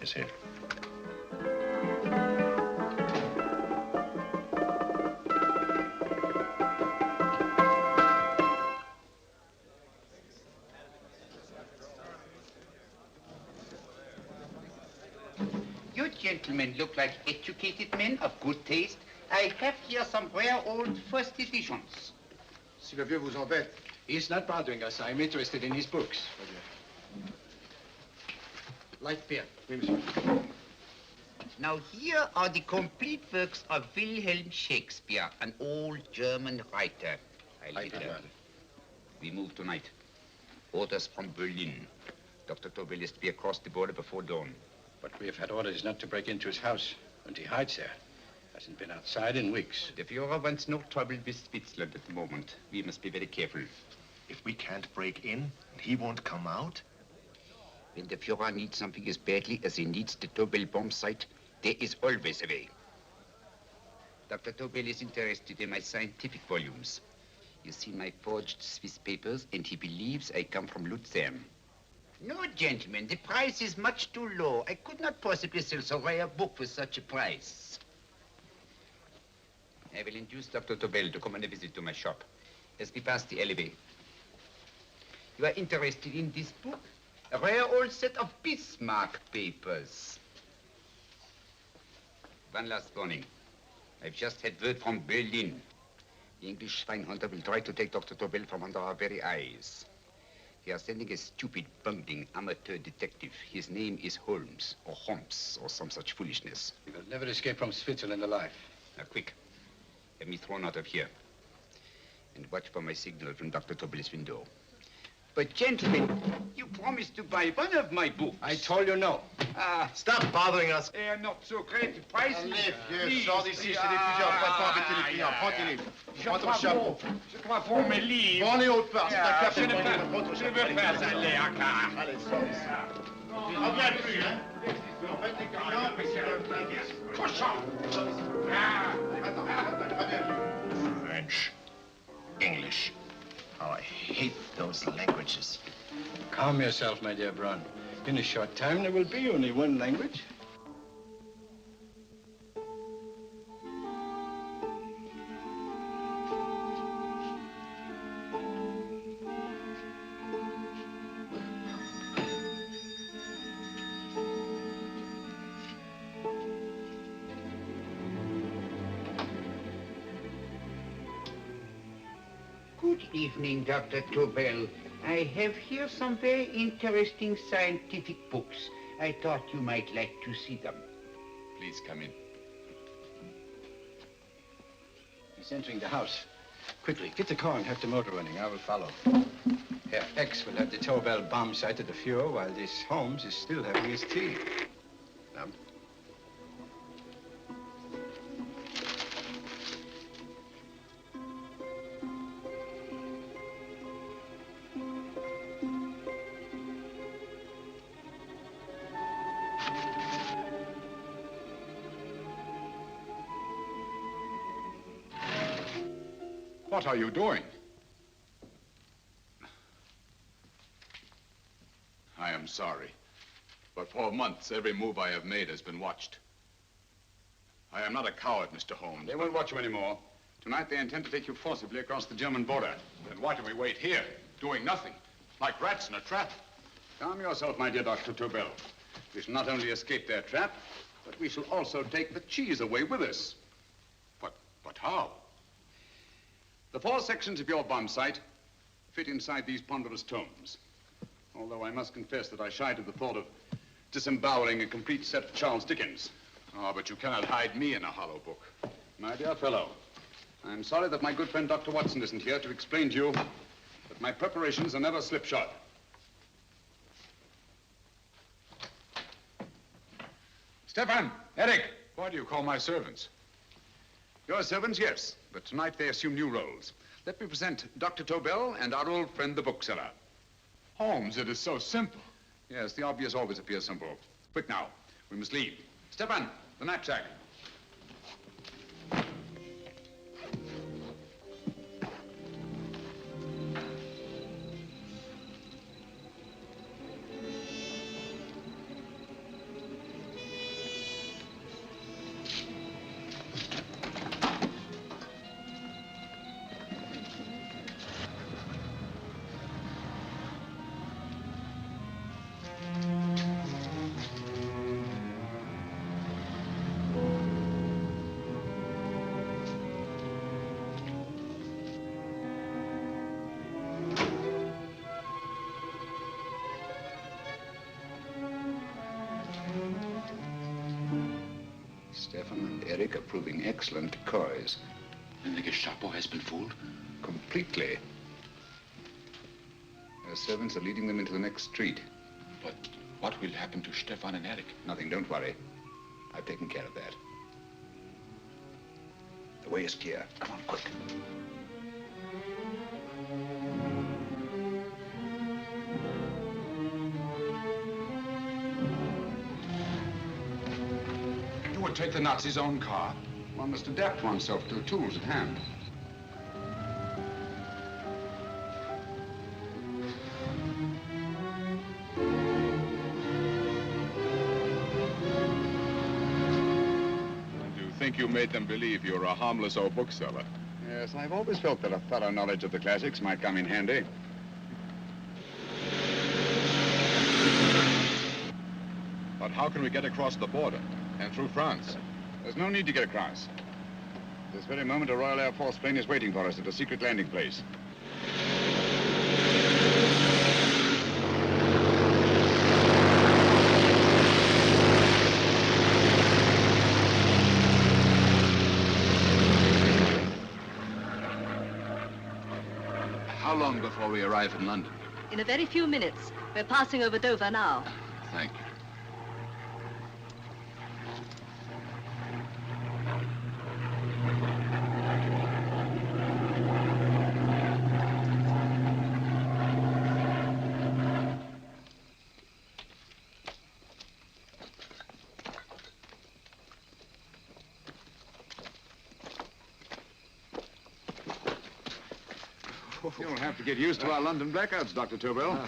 is here. You gentlemen look like educated men of good taste. I have here some rare old first editions. Si le vieux vous embête. He's not bothering us. I'm interested in his books. Light beer. Oui, monsieur. Now here are the complete works of Wilhelm Shakespeare, an old German writer. We move tonight. Orders from Berlin. Dr. Tobel is to be across the border before dawn. But we have had orders not to break into his house, and he hides there. Hasn't been outside in weeks. The Führer wants no trouble with Switzerland at the moment. We must be very careful. If we can't break in, he won't come out? When the Führer needs something as badly as he needs the Tobel bomb site, there is always a way. Dr. Tobel is interested in my scientific volumes. He's seen my forged Swiss papers, and he believes I come from Luzern. No, gentlemen, the price is much too low. I could not possibly sell so rare a book for such a price. I will induce Dr. Tobel to come on a visit to my shop as we pass the alleyway. You are interested in this book? A rare old set of Bismarck papers. One last warning. I've just had word from Berlin. The English swinehunter will try to take Dr. Tobel from under our very eyes. They are sending a stupid, bungling amateur detective. His name is Holmes, or Holmes, or some such foolishness. He will never escape from Switzerland alive. Now, quick. Have me thrown out of here. And watch for my signal from Dr. Tobel's window. But, gentlemen, you promised to buy one of my books. I told you no. Stop bothering us. They are not so great prices. Allez, vieux, sors d'ici, c'est l'étudiant. Pas embêter les clients. Prends tes livres. Prends ton chapeau. Je crois pour mes livres. Prends les hautes parts. C'est un cap. Je ne veux pas aller à car. Allez, sors d'ici. Reviens plus, hein. En fait, les clients, mais c'est un Cochon. Attends, reviens. French, English. How I hate those languages. Calm yourself, my dear Braun. In a short time, there will be only one language. Good evening, Dr. Tobel. I have here some very interesting scientific books. I thought you might like to see them. Please come in. He's entering the house. Quickly, get the car and have the motor running. I will follow. Herr X will have the Tobel bomb site at the Führer while this Holmes is still having his tea. Now, what are you doing? I am sorry, but for months, every move I have made has been watched. I am not a coward, Mr. Holmes. They won't watch you anymore. Tonight, they intend to take you forcibly across the German border. Then why do we wait here, doing nothing, like rats in a trap? Calm yourself, my dear Dr. Tobel. We shall not only escape their trap, but we shall also take the cheese away with us. But how? The 4 sections of your bomb site fit inside these ponderous tomes. Although I must confess that I shied at the thought of disemboweling a complete set of Charles Dickens. Oh, but you cannot hide me in a hollow book. My dear fellow, I'm sorry that my good friend Dr. Watson isn't here to explain to you that my preparations are never slipshod. Stefan, Eric, why do you call my servants? Your servants, yes, but tonight they assume new roles. Let me present Dr. Tobel and our old friend, the bookseller. Holmes, it is so simple. Yes, the obvious always appears simple. Quick now, we must leave. Stefan, the knapsack. Zurich are proving excellent decoys. And the Gestapo has been fooled? Completely. Their servants are leading them into the next street. But what will happen to Stefan and Eric? Nothing, don't worry. I've taken care of that. The way is clear. Come on, quick. You would take the Nazis' own car? One must adapt oneself to the tools at hand. Think you made them believe you're a harmless old bookseller. Yes, I've always felt that a thorough knowledge of the classics might come in handy. But how can we get across the border and through France? There's no need to get across. This very moment, a Royal Air Force plane is waiting for us at a secret landing place. How long before we arrive in London? In a very few minutes. We're passing over Dover now. Thank you. You'll have to get used to our London blackouts, Dr. Tobel.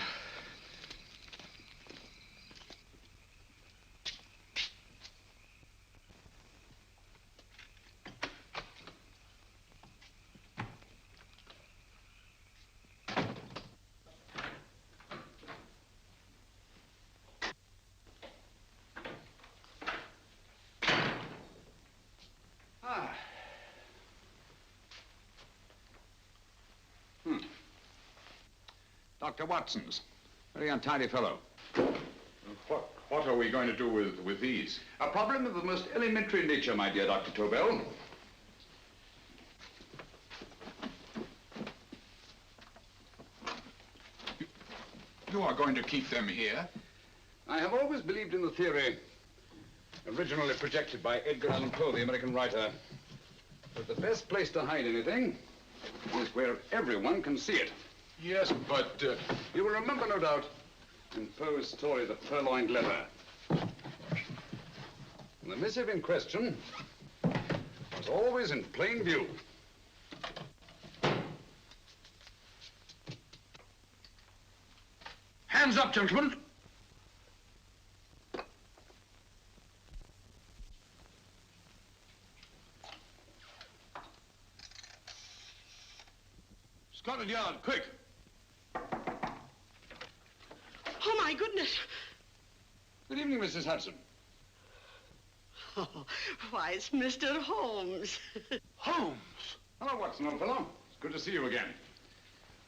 Dr. Watson's. Very untidy fellow. What are we going to do with these? A problem of the most elementary nature, my dear Dr. Tobel. You are going to keep them here? I have always believed in the theory, originally projected by Edgar Allan Poe, the American writer, that the best place to hide anything is where everyone can see it. Yes, but... You will remember, no doubt, in Poe's story, The Purloined Letter. The missive in question was always in plain view. Hands up, gentlemen. Scotland Yard, quick. Oh, my goodness. Good evening, Mrs. Hudson. Oh, why, it's Mr. Holmes. Holmes. Hello, Watson, old fellow. It's good to see you again.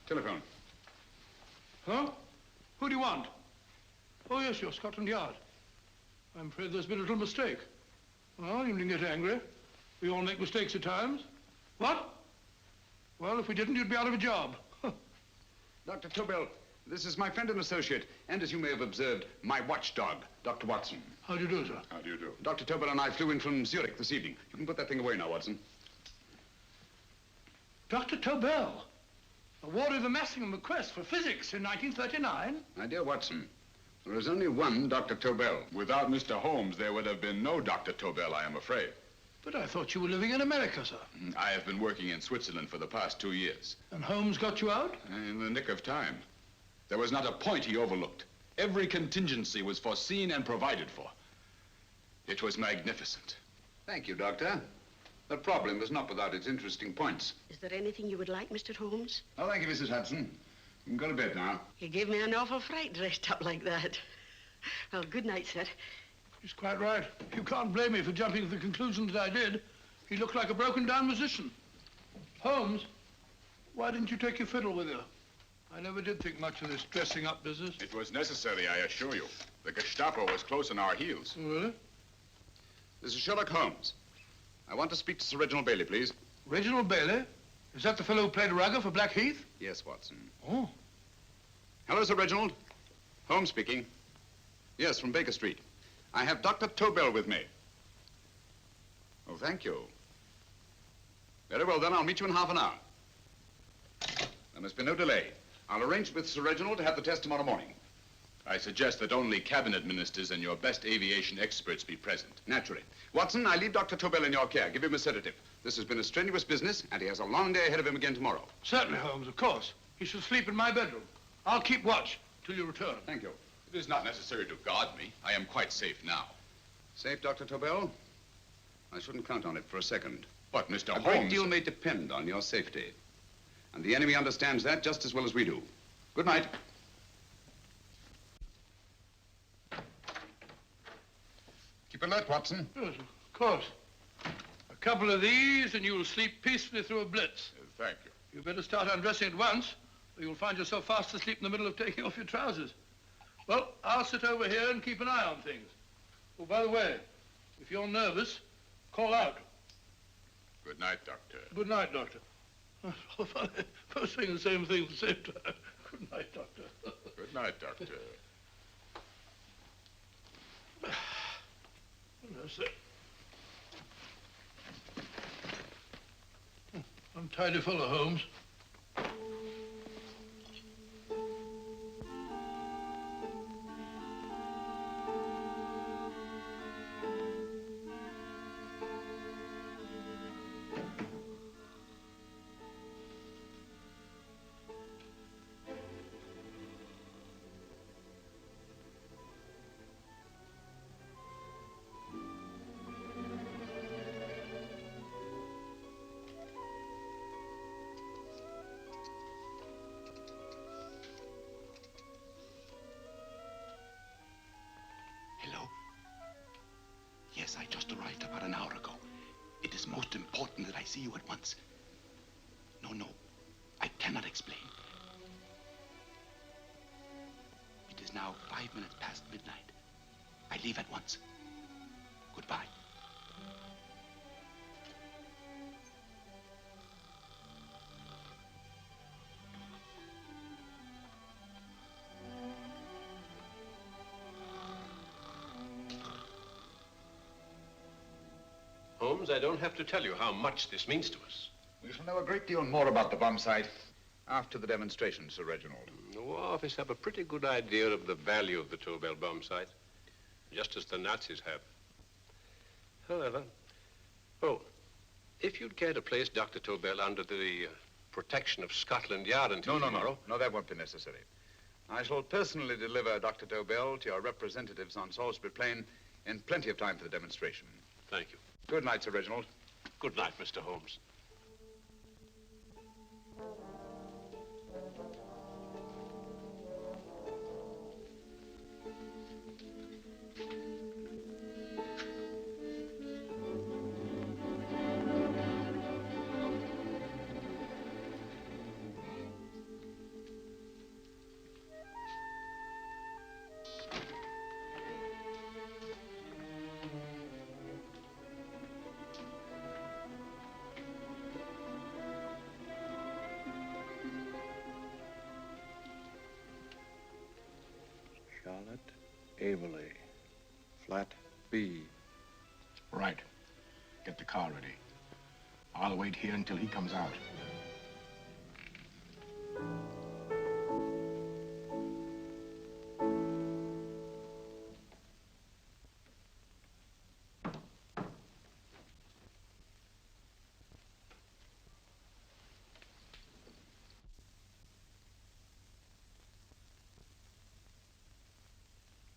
Telephone. Huh? Who do you want? Oh, yes, you're Scotland Yard. I'm afraid there's been a little mistake. Well, you needn't get angry. We all make mistakes at times. What? Well, if we didn't, you'd be out of a job. Dr. Tobel, this is my friend and associate, and as you may have observed, my watchdog, Dr. Watson. How do you do, sir? How do you do? Dr. Tobel and I flew in from Zurich this evening. You can put that thing away now, Watson. Dr. Tobel, awarded the Massingham Bequest for physics in 1939. My dear Watson, there is only one Dr. Tobel. Without Mr. Holmes, there would have been no Dr. Tobel, I am afraid. But I thought you were living in America, sir. I have been working in Switzerland for the past 2 years. And Holmes got you out? In the nick of time. There was not a point he overlooked. Every contingency was foreseen and provided for. It was magnificent. Thank you, Doctor. The problem was not without its interesting points. Is there anything you would like, Mr. Holmes? Oh, thank you, Mrs. Hudson. You can go to bed now. You gave me an awful fright dressed up like that. Well, good night, sir. He's quite right. You can't blame me for jumping to the conclusion that I did. He looked like a broken-down musician. Holmes, why didn't you take your fiddle with you? I never did think much of this dressing-up business. It was necessary, I assure you. The Gestapo was close on our heels. Oh, really? This is Sherlock Holmes. I want to speak to Sir Reginald Bailey, please. Reginald Bailey? Is that the fellow who played Rugger for Blackheath? Yes, Watson. Oh. Hello, Sir Reginald. Holmes speaking. Yes, from Baker Street. I have Dr. Tobel with me. Oh, thank you. Very well, then. I'll meet you in half an hour. There must be no delay. I'll arrange with Sir Reginald to have the test tomorrow morning. I suggest that only cabinet ministers and your best aviation experts be present. Naturally. Watson, I leave Dr. Tobel in your care. Give him a sedative. This has been a strenuous business, and he has a long day ahead of him again tomorrow. Certainly, Holmes, of course. He should sleep in my bedroom. I'll keep watch till you return. Thank you. It is not necessary to guard me. I am quite safe now. Safe, Dr. Tobel? I shouldn't count on it for a second. But, Mr. A Holmes... great deal may depend on your safety. And the enemy understands that just as well as we do. Good night. Keep alert, Watson. Yes, of course. A couple of these and you'll sleep peacefully through a blitz. Thank you. You better start undressing at once, or you'll find yourself fast asleep in the middle of taking off your trousers. Well, I'll sit over here and keep an eye on things. Oh, by the way, if you're nervous, call out. Good night, Doctor. Good night, Doctor. Both saying the same thing at the same time. Good night, Doctor. Good night, Doctor. That's it. Untidy fellow, Holmes. Hello? Yes, I just arrived about an hour ago. It is most important that I see you at once. No, I cannot explain. It is now 5 minutes past midnight. I leave at once. Goodbye. Holmes, I don't have to tell you how much this means to us. We shall know a great deal more about the bomb site after the demonstration, Sir Reginald. The War Office have a pretty good idea of the value of the Tobel bomb site, just as the Nazis have. However, if you'd care to place Dr. Tobel under the protection of Scotland Yard until tomorrow... No, that won't be necessary. I shall personally deliver Dr. Tobel to your representatives on Salisbury Plain in plenty of time for the demonstration. Thank you. Good night, Sir Reginald. Good night, Mr. Holmes. Charlotte Averley, flat B. Right. Get the car ready. I'll wait here until he comes out.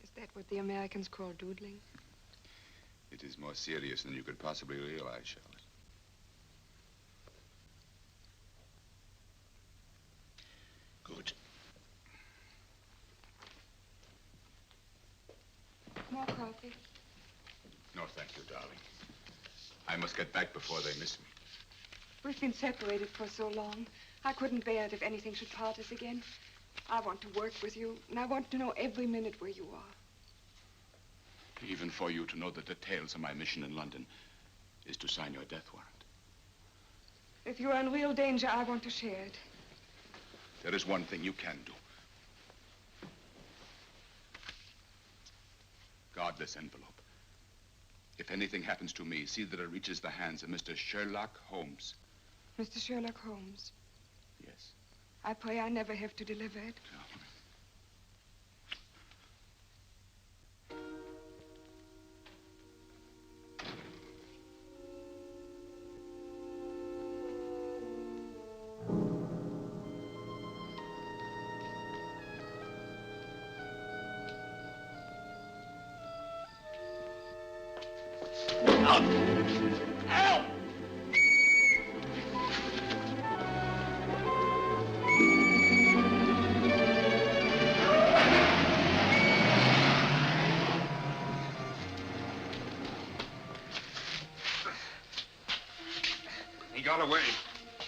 Is that what the Americans call doodling? It is more serious than you could possibly realize, Charlotte. Good. More coffee? No, thank you, darling. I must get back before they miss me. We've been separated for so long. I couldn't bear it if anything should part us again. I want to work with you, and I want to know every minute where you are. Even for you to know the details of my mission in London is to sign your death warrant. If you're in real danger, I want to share it. There is one thing you can do. Guard this envelope. If anything happens to me, see that it reaches the hands of Mr. Sherlock Holmes. Mr. Sherlock Holmes, Yes. I pray I never have to deliver it. He got away.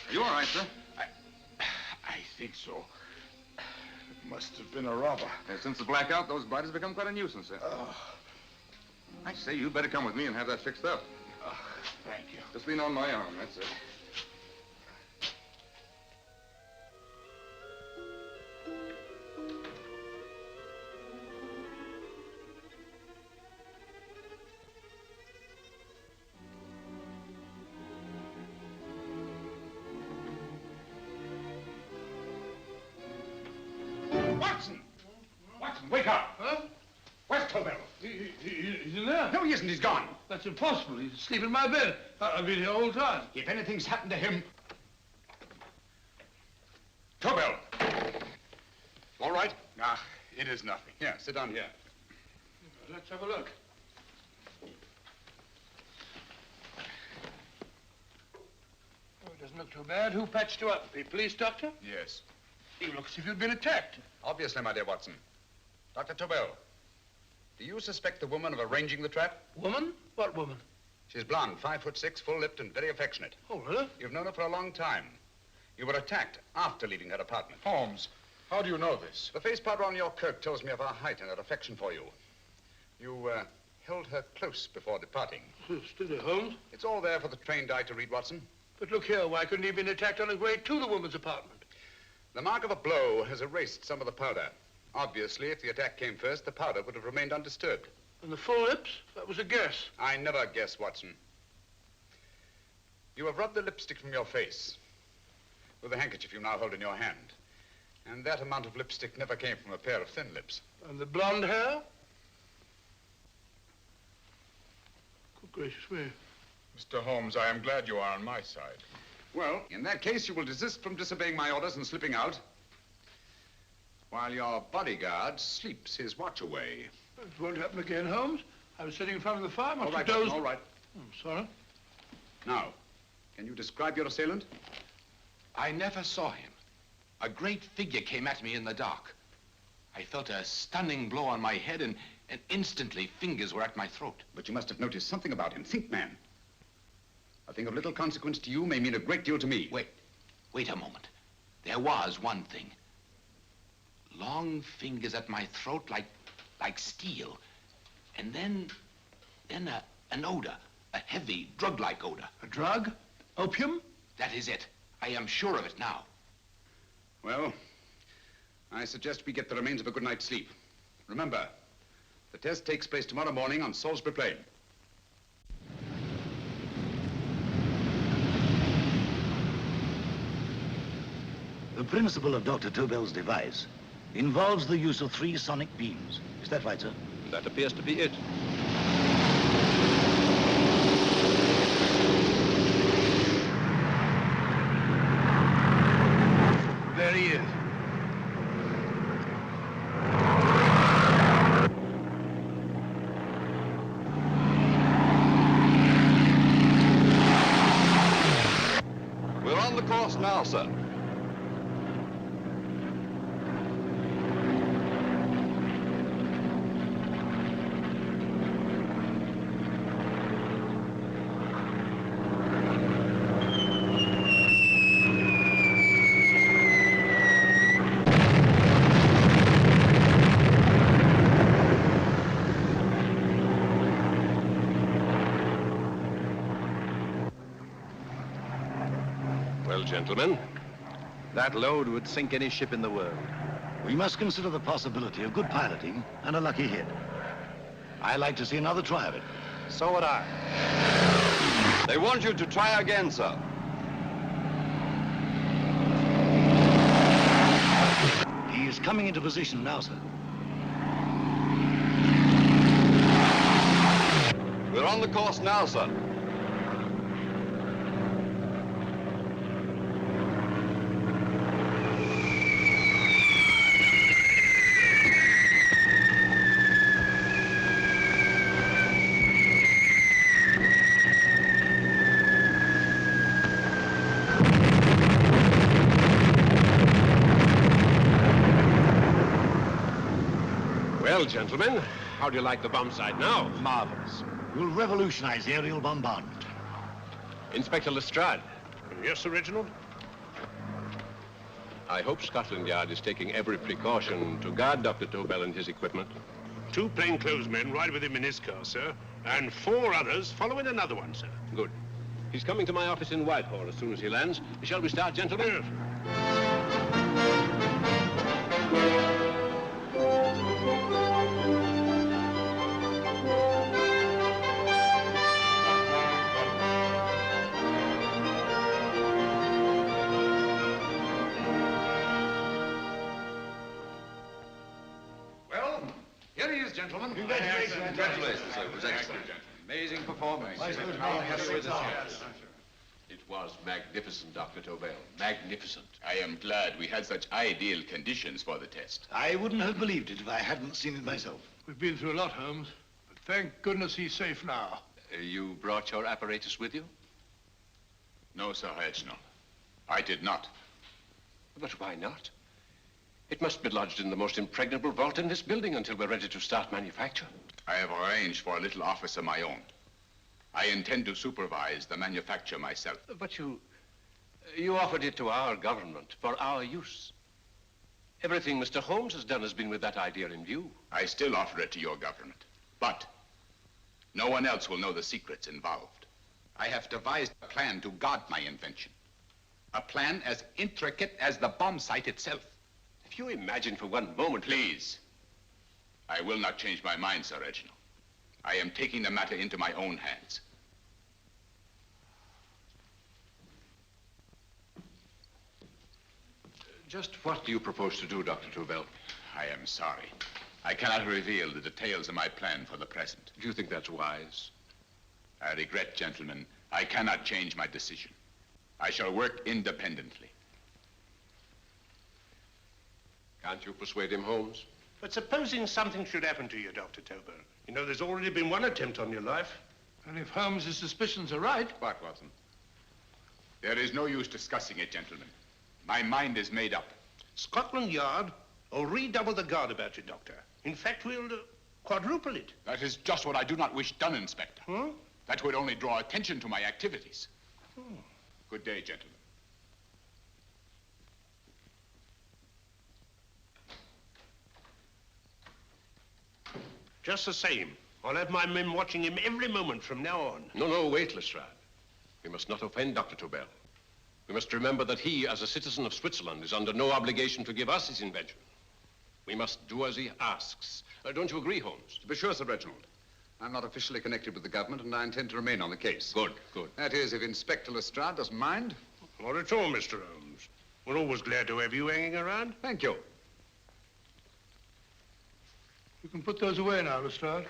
Are you all right, sir? I think so. It must have been a robber. Since the blackout, those biters become quite a nuisance, sir. I say, you better come with me and have that fixed up. Thank you. Just lean on my arm, that's it. Watson! Watson, wake up! Huh? Where's Tobel? He's in there. No, he isn't. He's gone. That's impossible. He's asleep in my bed. I've been here all the time. If anything's happened to him... Tobel! All right? Ah, it is nothing. Yeah, sit down here. Let's have a look. Oh, it doesn't look too bad. Who patched you up? The police doctor? Yes. You look as if you'd been attacked. Obviously, my dear Watson. Dr. Tobel, do you suspect the woman of arranging the trap? Woman? What woman? She's blonde, 5'6", full-lipped, and very affectionate. Oh, really? You've known her for a long time. You were attacked after leaving her apartment. Holmes, how do you know this? The face powder on your coat tells me of her height and her affection for you. You held her close before departing. Steady, Holmes. It's all there for the trained eye to read, Watson. But look here, why couldn't he have been attacked on his way to the woman's apartment? The mark of a blow has erased some of the powder. Obviously, if the attack came first, the powder would have remained undisturbed. And the full lips? That was a guess. I never guess, Watson. You have rubbed the lipstick from your face with the handkerchief you now hold in your hand. And that amount of lipstick never came from a pair of thin lips. And the blonde hair? Good gracious me. Mr. Holmes, I am glad you are on my side. Well, in that case, you will desist from disobeying my orders and slipping out while your bodyguard sleeps his watch away. It won't happen again, Holmes. I was sitting in front of the fire. All right, Watson, all right. I'm sorry. Now, can you describe your assailant? I never saw him. A great figure came at me in the dark. I felt a stunning blow on my head, and instantly fingers were at my throat. But you must have noticed something about him. Think, man. A thing of little consequence to you may mean a great deal to me. Wait a moment. There was one thing. Long fingers at my throat like steel. And then an odor, a heavy, drug-like odor. A drug? Opium? That is it. I am sure of it now. Well, I suggest we get the remains of a good night's sleep. Remember, the test takes place tomorrow morning on Salisbury Plain. The principle of Dr. Tobel's device involves the use of 3 sonic beams. Is that right, sir? That appears to be it. There he is. We're on the course now, sir. gentlemen. That load would sink any ship in the world. We must consider the possibility of good piloting and a lucky hit. I'd like to see another try of it. So would I. They want you to try again, sir. He is coming into position now, sir. We're on the course now, sir. Well, gentlemen, how do you like the bomb sight now? Marvelous. We'll revolutionize aerial bombardment. Inspector Lestrade. Yes, Sir Reginald? I hope Scotland Yard is taking every precaution to guard Dr. Tobel and his equipment. 2 plainclothes men ride with him in his car, sir, and 4 others follow in another one, sir. Good. He's coming to my office in Whitehall as soon as he lands. Shall we start, gentlemen? Yes. Well, here he is, gentlemen. Congratulations, sir. It was excellent. Amazing performance. It was magnificent, Dr. Tobel. Magnificent. I am glad we had such ideal conditions for the test. I wouldn't have believed it if I hadn't seen it myself. We've been through a lot, Holmes, but thank goodness he's safe now. You brought your apparatus with you? No, Sir Reginald. I did not. But why not? It must be lodged in the most impregnable vault in this building until we're ready to start manufacture. I have arranged for a little office of my own. I intend to supervise the manufacture myself. But you offered it to our government for our use. Everything Mr. Holmes has done has been with that idea in view. I still offer it to your government, but no one else will know the secrets involved. I have devised a plan to guard my invention. A plan as intricate as the bomb site itself. If you imagine for one moment... Please. I will not change my mind, Sir Reginald. I am taking the matter into my own hands. Just what do you propose to do, Dr. Tobel? I am sorry. I cannot reveal the details of my plan for the present. Do you think that's wise? I regret, gentlemen, I cannot change my decision. I shall work independently. Can't you persuade him, Holmes? But supposing something should happen to you, Dr. Tobel. You know, there's already been one attempt on your life. And if Holmes' suspicions are right... What, Watson? There is no use discussing it, gentlemen. My mind is made up. Scotland Yard will redouble the guard about you, Doctor. In fact, we'll quadruple it. That is just what I do not wish done, Inspector. Huh? That would only draw attention to my activities. Good day, gentlemen. Just the same, I'll have my men watching him every moment from now on. No, wait, Lestrade. We must not offend Dr. Tobel. We must remember that he, as a citizen of Switzerland, is under no obligation to give us his invention. We must do as he asks. Don't you agree, Holmes? To be sure, Sir Reginald. I'm not officially connected with the government, and I intend to remain on the case. Good. That is, if Inspector Lestrade doesn't mind. Not at all, Mr. Holmes. We're always glad to have you hanging around. Thank you. You can put those away now, Lestrade.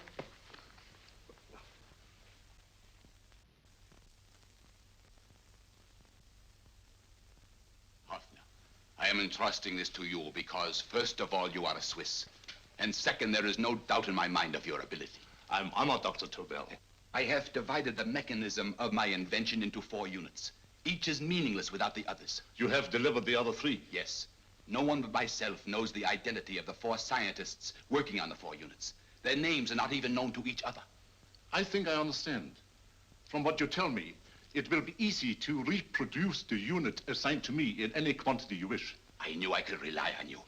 Hoffner, I am entrusting this to you because, first of all, you are a Swiss. And second, there is no doubt in my mind of your ability. I'm honored, Dr. Tobel. I have divided the mechanism of my invention into 4 units. Each is meaningless without the others. You have delivered the other 3? Yes. No one but myself knows the identity of the 4 scientists working on the 4 units. Their names are not even known to each other. I think I understand. From what you tell me, it will be easy to reproduce the unit assigned to me in any quantity you wish. I knew I could rely on you.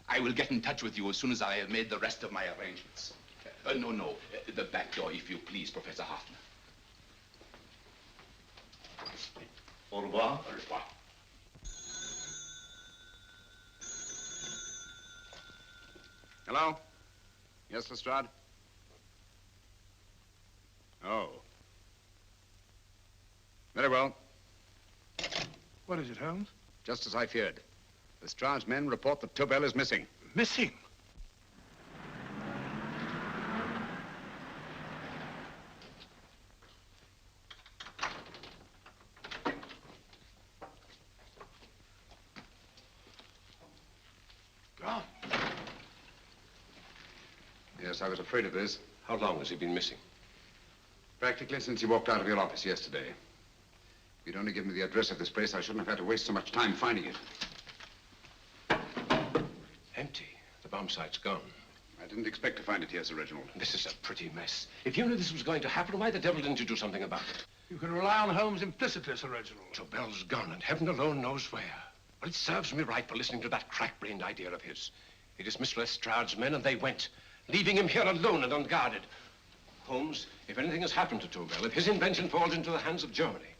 I will get in touch with you as soon as I have made the rest of my arrangements. No. The back door, if you please, Professor Hoffner. Au revoir. Au revoir. Hello? Yes, Lestrade? Oh. Very well. What is it, Holmes? Just as I feared. Lestrade's men report that Tobel is missing. Missing? Gone. Yes, I was afraid of this. How long has he been missing? Practically since he walked out of your office yesterday. If you'd only given me the address of this place, I shouldn't have had to waste so much time finding it. Empty. The bomb site's gone. I didn't expect to find it here, Sir Reginald. This is a pretty mess. If you knew this was going to happen, why the devil didn't you do something about it? You can rely on Holmes implicitly, Sir Reginald. Tobel's gone, and heaven alone knows where. Well, it serves me right for listening to that crack-brained idea of his. He dismissed Lestrade's men, and they went, leaving him here alone and unguarded. Holmes, if anything has happened to Tobel, if his invention falls into the hands of Germany,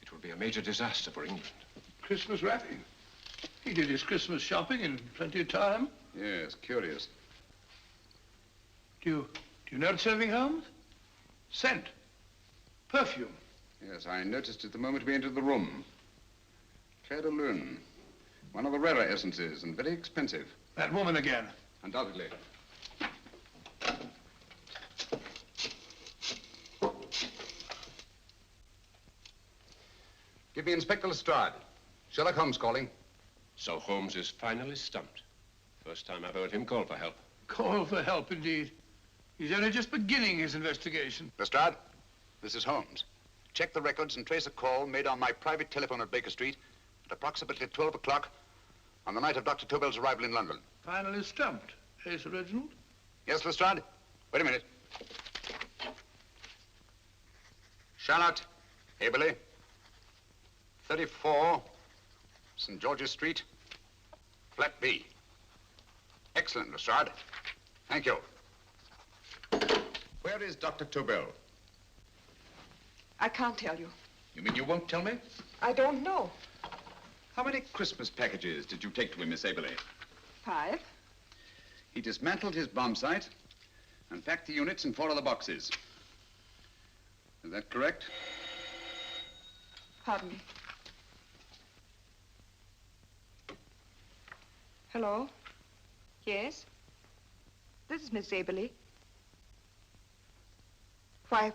it will be a major disaster for England. Christmas wrapping. He did his Christmas shopping in plenty of time. Yes, curious. Do you notice anything, Holmes? Scent. Perfume. Yes, I noticed it the moment we entered the room. Clair de Lune. One of the rarer essences, and very expensive. That woman again. Undoubtedly. Give me Inspector Lestrade. Sherlock Holmes calling. So Holmes is finally stumped. First time I've heard him call for help. Call for help, indeed. He's only just beginning his investigation. Lestrade, this is Holmes. Check the records and trace a call made on my private telephone at Baker Street at approximately 12 o'clock on the night of Dr. Tobel's arrival in London. Finally stumped, eh, Sir Reginald? Yes, Lestrade? Wait a minute. Charlotte, Aberley, 34, St. George's Street, flat B. Excellent, Lestrade. Thank you. Where is Dr. Tobel? I can't tell you. You mean you won't tell me? I don't know. How many Christmas packages did you take to him, Miss Aberley? 5. He dismantled his bomb site and packed the units in 4 other boxes. Is that correct? Pardon me. Hello? Yes? This is Miss Aberley. Why,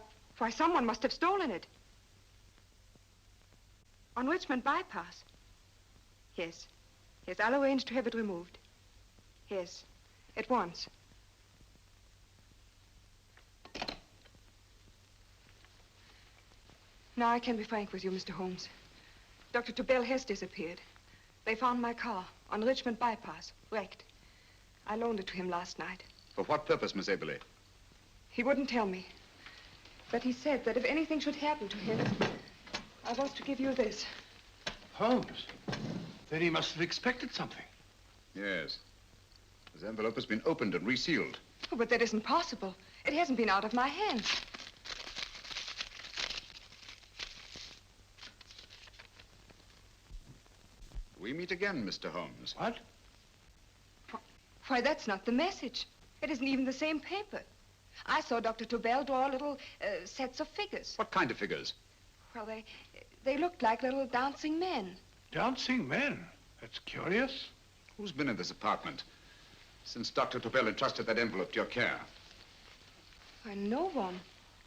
someone must have stolen it. On Richmond Bypass. Yes. Yes, I'll arrange to have it removed. Yes, at once. Now I can be frank with you, Mr. Holmes. Dr. Tobel has disappeared. They found my car on Richmond Bypass, wrecked. I loaned it to him last night. For what purpose, Miss Aberley? He wouldn't tell me. But he said that if anything should happen to him, I was to give you this. Holmes? Then he must have expected something. Yes. This envelope has been opened and resealed. Oh, but that isn't possible. It hasn't been out of my hands. We meet again, Mr. Holmes. What? Why, that's not the message. It isn't even the same paper. I saw Dr. Tobel draw little sets of figures. What kind of figures? Well, they looked like little dancing men. Dancing men? That's curious. Who's been in this apartment since Dr. Tobel entrusted that envelope to your care? Why, no one.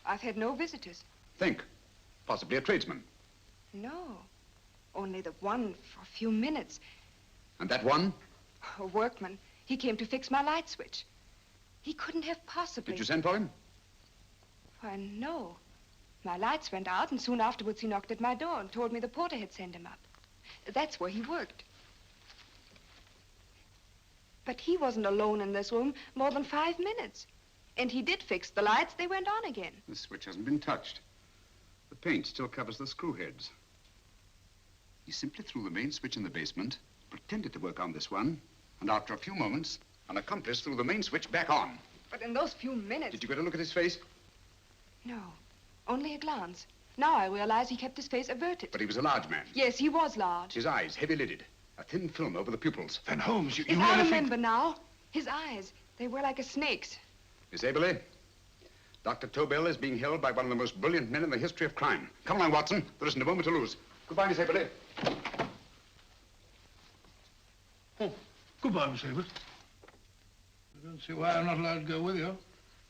I've had no visitors. Think. Possibly a tradesman. No. Only the one for a few minutes. And that one? A workman. He came to fix my light switch. He couldn't have possibly... Did you send for him? Why, no. My lights went out, and soon afterwards he knocked at my door and told me the porter had sent him up. That's where he worked. But he wasn't alone in this room more than 5 minutes. And he did fix the lights. They went on again. The switch hasn't been touched. The paint still covers the screw heads. He simply threw the main switch in the basement, pretended to work on this one, and after a few moments, an accomplice threw the main switch back on. But in those few minutes... Did you get a look at his face? No, only a glance. Now I realize he kept his face averted. But he was a large man. Yes, he was large. His eyes heavy-lidded, a thin film over the pupils. Then, Holmes, you I remember now. His eyes, They were like a snake's. Miss Aberley, Dr. Tobel is being held by one of the most brilliant men in the history of crime. Come along, Watson. There isn't a moment to lose. Goodbye, Miss Aberley. Oh, goodbye, Miss Aberley. I don't see why I'm not allowed to go with you.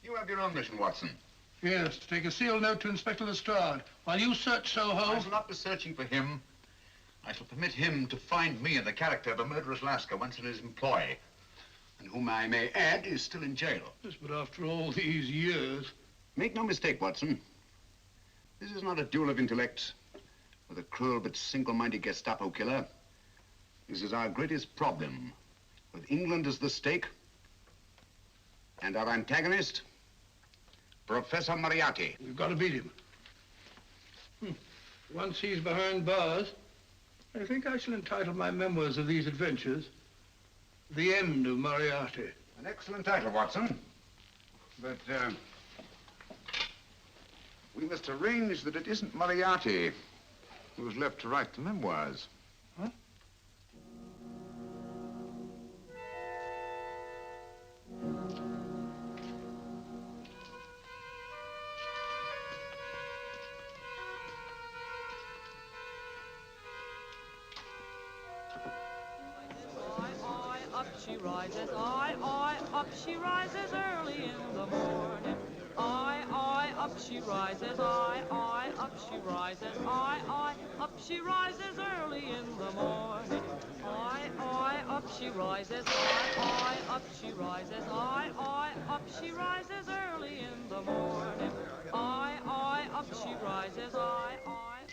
You have your own mission, Watson. Yes, take a sealed note to Inspector Lestrade. While you search Soho... I shall not be searching for him. I shall permit him to find me in the character of a murderous Lascar once in his employ, and whom I may add is still in jail. Yes, but after all these years... Make no mistake, Watson. This is not a duel of intellects with a cruel but single-minded Gestapo killer. This is our greatest problem, with England as the stake, and our antagonist, Professor Moriarty. We've got to beat him. Once he's behind bars, I think I shall entitle my memoirs of these adventures, The End of Moriarty. An excellent title, Watson. But, we must arrange that it isn't Moriarty who's left to write the memoirs. Huh? Up she rises, up she rises early in the morning. Up she rises, up she rises, up she rises early in the morning. Up she rises, up she rises, up she rises early in the morning. Up she rises, up she rises.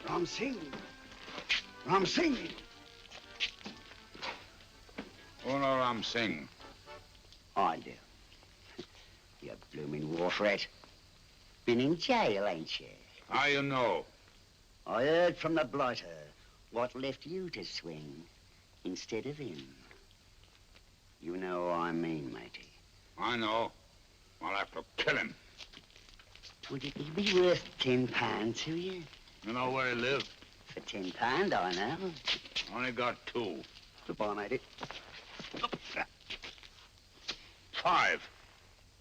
Ram Singh. Ram Singh. Oh, no, Ram Singh. I do. You blooming wharf rat. Been in jail, ain't you? How you know? I heard from the blighter what left you to swing instead of him. You know what I mean, matey. I know. I'll have to kill him. Would it be worth £10 to you? You know where he lives? For £10, I know. Only got 2. Goodbye, matey. 5.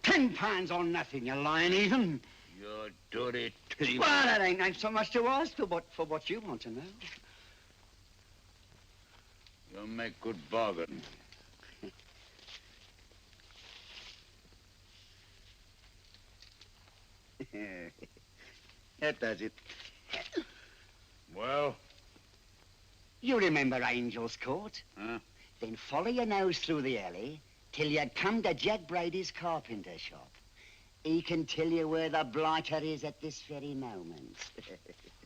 £10 on nothing, you lying heathen. You dirty thief. Well, that ain't so much to ask for what you want to know. You make good bargain. That does it. Well? You remember Angel's Court? Huh? Then follow your nose through the alley till you come to Jack Brady's carpenter shop. He can tell you where the blighter is at this very moment.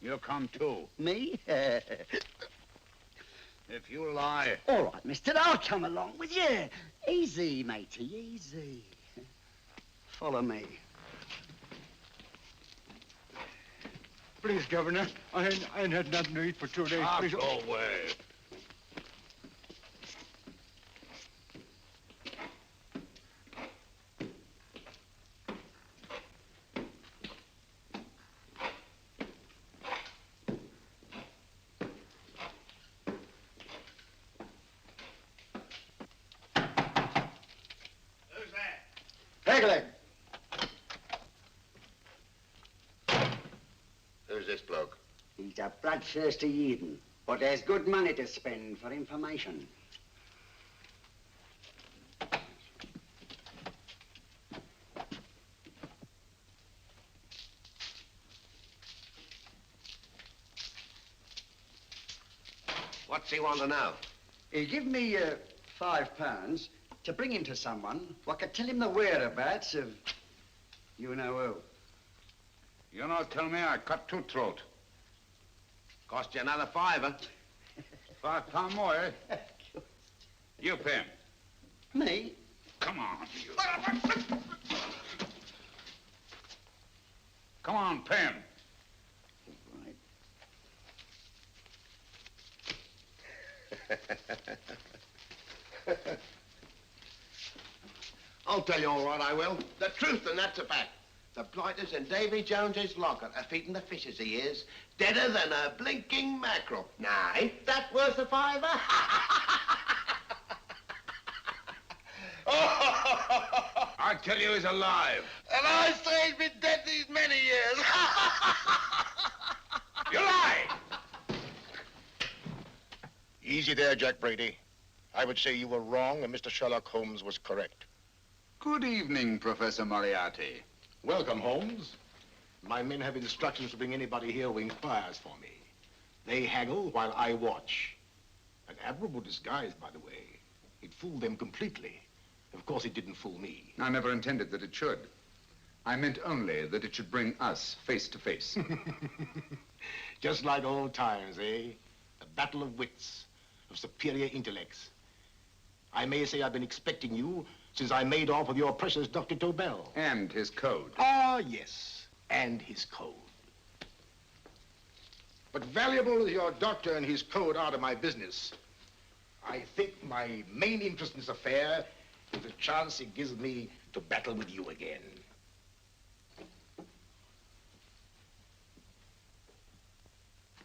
You come too. Me? If you lie... All right, mister, I'll come along with you. Easy, matey, easy. Follow me. Please, Governor, I ain't had nothing to eat for 2 days. Ah, Please. go away. Pegleg. Who's this bloke? He's a bloodthirsty heathen, but there's good money to spend for information. What's he want to know? He give me £5 to bring him to someone who could tell him the whereabouts of you know who. You not tell me I cut two throat. Cost you another £5. £5 more, eh? You pay him. Me? Come on, you. Come on, pay him. I'll tell you all right, I will. The truth, and that's a fact. The blighters in Davy Jones's locker are feeding the fishes, he is. Deader than a blinking mackerel. Now, ain't that worth a £5? I tell you he's alive. And I say he's been dead these many years. You lie! Easy there, Jack Brady. I would say you were wrong and Mr. Sherlock Holmes was correct. Good evening, Professor Moriarty. Welcome, Holmes. My men have instructions to bring anybody here who inquires for me. They haggle while I watch. An admirable disguise, by the way. It fooled them completely. Of course, it didn't fool me. I never intended that it should. I meant only that it should bring us face to face. Just like old times, eh? A battle of wits, of superior intellects. I may say I've been expecting you since I made off with your precious Dr. Tobel. And his code. Ah, yes, and his code. But valuable as your doctor and his code are to my business, I think my main interest in this affair is the chance it gives me to battle with you again.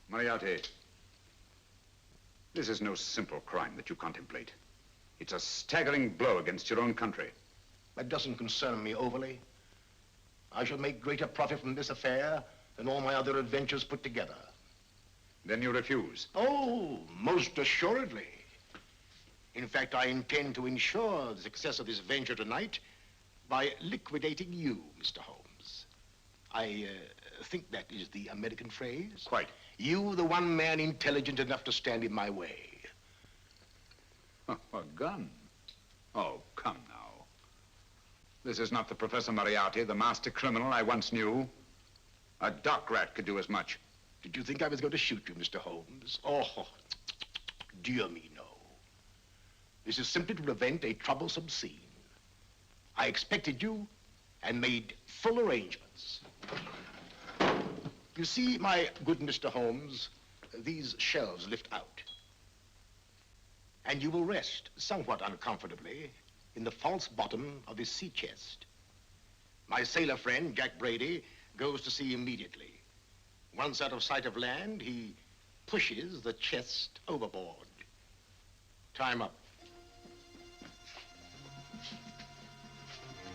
Moriarty, this is no simple crime that you contemplate. It's a staggering blow against your own country. That doesn't concern me overly. I shall make greater profit from this affair than all my other adventures put together. Then you refuse? Oh, most assuredly. In fact, I intend to ensure the success of this venture tonight by liquidating you, Mr. Holmes. I think that is the American phrase. Quite. You, the one man intelligent enough to stand in my way. A gun? Oh, come now. This is not the Professor Moriarty, the master criminal I once knew. A dock rat could do as much. Did you think I was going to shoot you, Mr. Holmes? Oh, dear me, no. This is simply to prevent a troublesome scene. I expected you and made full arrangements. You see, my good Mr. Holmes, these shelves lift out. And you will rest somewhat uncomfortably in the false bottom of this sea chest. My sailor friend, Jack Brady, goes to sea immediately. Once out of sight of land, he pushes the chest overboard. Time up.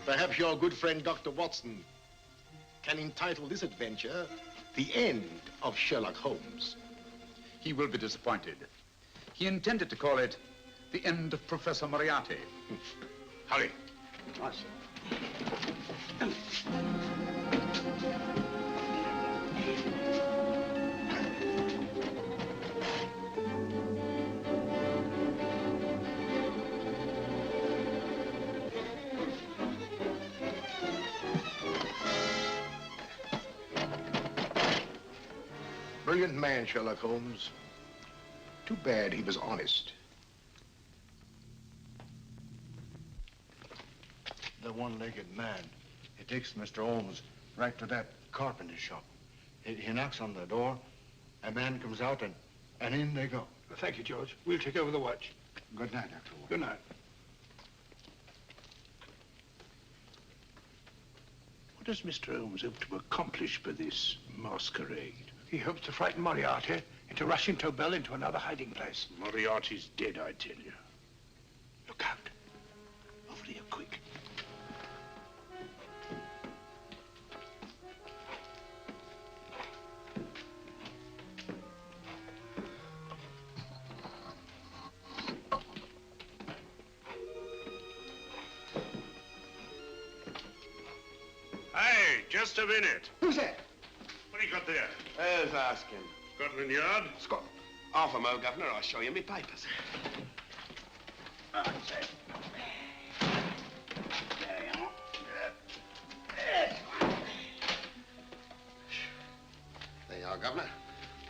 Perhaps your good friend, Dr. Watson, can entitle this adventure The End of Sherlock Holmes. He will be disappointed. He intended to call it The End of Professor Moriarty. Hurry. Right, sir. Brilliant man, Sherlock Holmes. Too bad he was honest. The one-legged man. He takes Mr. Holmes right to that carpenter shop. He knocks on the door, a man comes out, and in they go. Thank you, George. We'll take over the watch. Good night, Dr. Holmes. Good night. What does Mr. Holmes hope to accomplish by this masquerade? He hopes to frighten Moriarty into rushing Tobel into another hiding place. Moriarty's dead, I tell you. Look out. Over here, quick. Hey, just a minute. Who's that? What do you got there? Who's asking? Scotland Yard? Half a mo, Governor. I'll show you me papers. That's it. There you are. There you are, Governor.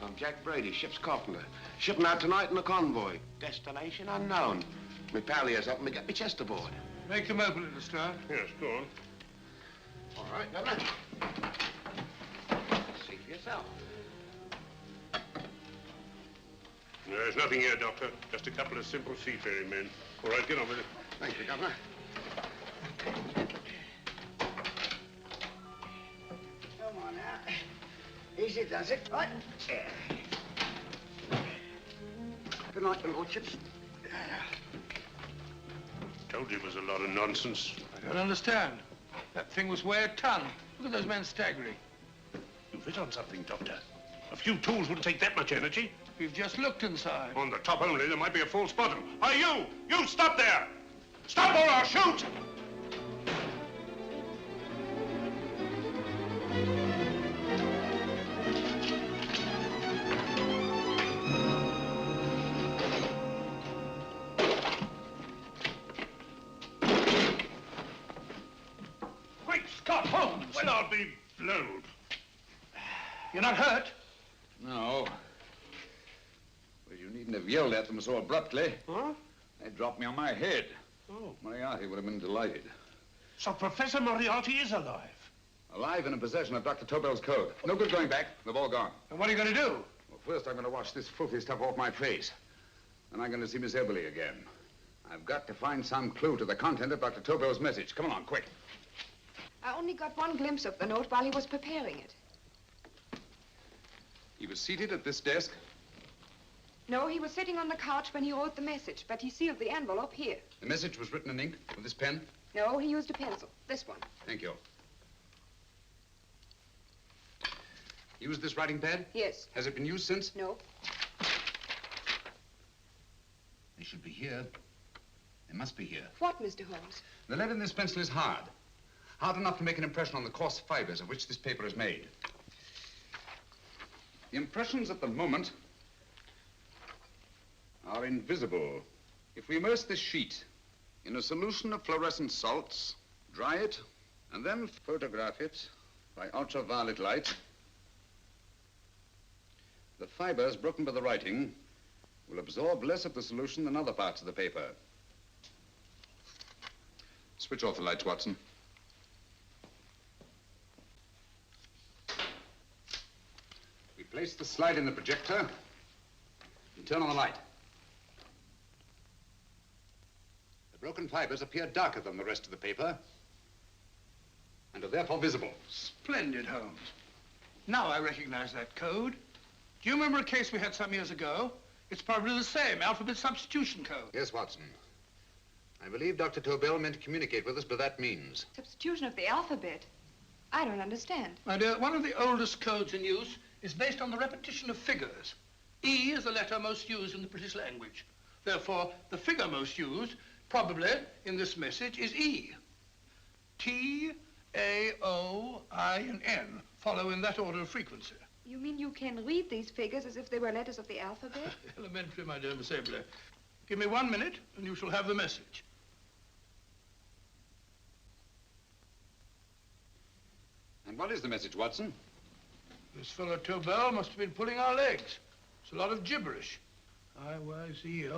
I'm Jack Brady, ship's carpenter. Shipping out tonight in a convoy. Destination unknown. My pal here's helping me get my chest aboard. Make them open it, Lestrade. Yes, go on. All right, Governor. See for yourself. There's nothing here, Doctor. Just a couple of simple seafaring men. All right, get on with it. Thank you, Governor. Come on now. Easy does it, right? Good night, your lordships. Told you it was a lot of nonsense. I don't understand. That thing was weigh a ton. Look at those men staggering. You've hit on something, Doctor. A few tools wouldn't take that much energy. We've just looked inside. On the top only, there might be a false bottom. Hey, you! You stop there! Stop or I'll shoot! Great Scott, Holmes! Well, I'll be blowed. You're not hurt? No. Well, you needn't have yelled at them so abruptly. Huh? They dropped me on my head. Oh. Moriarty would have been delighted. So Professor Moriarty is alive? Alive and in possession of Dr. Tobel's code. No good going back. They've all gone. And what are you going to do? Well, first I'm going to wash this filthy stuff off my face. Then I'm going to see Miss Eberly again. I've got to find some clue to the content of Dr. Tobel's message. Come along, quick. I only got one glimpse of the note while he was preparing it. He was seated at this desk. No, he was sitting on the couch when he wrote the message, but he sealed the envelope here. The message was written in ink with this pen. No, he used a pencil. This one. Thank you. Used this writing pad? Yes. Has it been used since? No. They should be here. They must be here. What, Mr. Holmes? The lead in this pencil is hard. Hard enough to make an impression on the coarse fibers of which this paper is made. The impressions at the moment are invisible. If we immerse this sheet in a solution of fluorescent salts, dry it, and then photograph it by ultraviolet light, the fibers broken by the writing will absorb less of the solution than other parts of the paper. Switch off the lights, Watson. We place the slide in the projector and turn on the light. The broken fibers appear darker than the rest of the paper and are therefore visible. Splendid, Holmes. Now I recognize that code. Do you remember a case we had some years ago? It's probably the same, alphabet substitution code. Yes, Watson. I believe Dr. Tobel meant to communicate with us by that means. Substitution of the alphabet? I don't understand. My dear, one of the oldest codes in use is based on the repetition of figures. E is the letter most used in the British language. Therefore, the figure most used, probably in this message, is E. T, A, O, I, and N follow in that order of frequency. You mean you can read these figures as if they were letters of the alphabet? Elementary, my dear Miss Eberly. Give me 1 minute, and you shall have the message. And what is the message, Watson? This fellow Tobel must have been pulling our legs. It's a lot of gibberish. I-Y-Z-L-M-T-H-K.